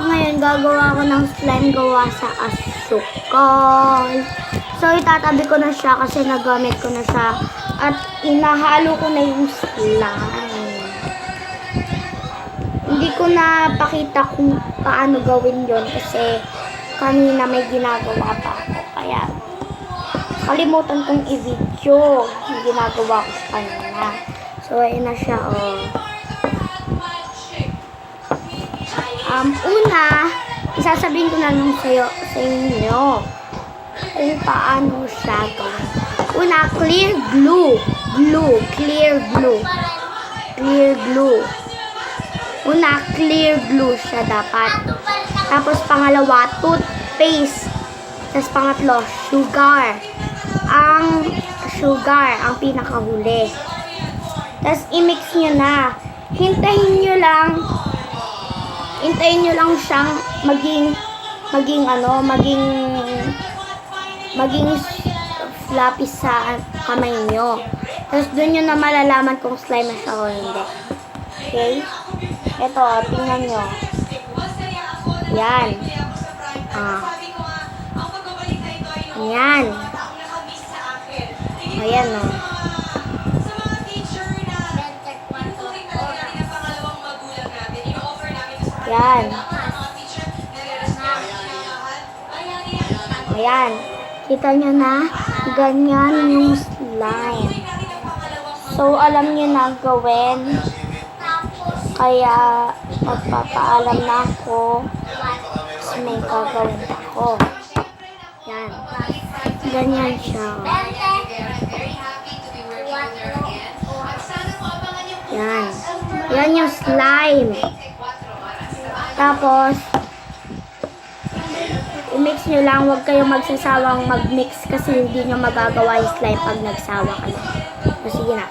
Ngayon, gagawa ko ng slime gawa sa asukal. So, itatabi ko na siya kasi nagamit ko na siya. At inahalo ko na yung slime. Hindi ko na pakita kung paano gawin yon kasi kanina may ginagawa pa ako. Kaya, kalimutan kong i-video yung ginagawa ko sa kanina. So, ayun na siya, oh. Una, isasabihin ko na lang sa inyo kung paano siya gawin. Una, clear glue. Clear glue. Una, clear glue siya dapat. Tapos, pangalawa, toothpaste. Tapos, pangatlo, sugar. Ang pinakahuli. Tapos, i-mix nyo na. Hintayin nyo lang siyang maging floppy sa kamay nyo. Tapos doon nyo na malalaman kung slime na siya o hindi. Okay? Ito, tingnan nyo. Yan. Yan. Ayan, o. Yan. Ayan. Kita nyo na, ganyan yung slime. So, alam nyo na gawin. Kaya, magpapaalam na ako. Kasi may gagawin ako. Yan. Ganyan siya. Yan. Yan yung slime. Tapos, i-mix nyo lang. Huwag kayong magsasawang mag-mix kasi hindi nyo magagawa yung slime pag nagsawa ka lang. So, sige na.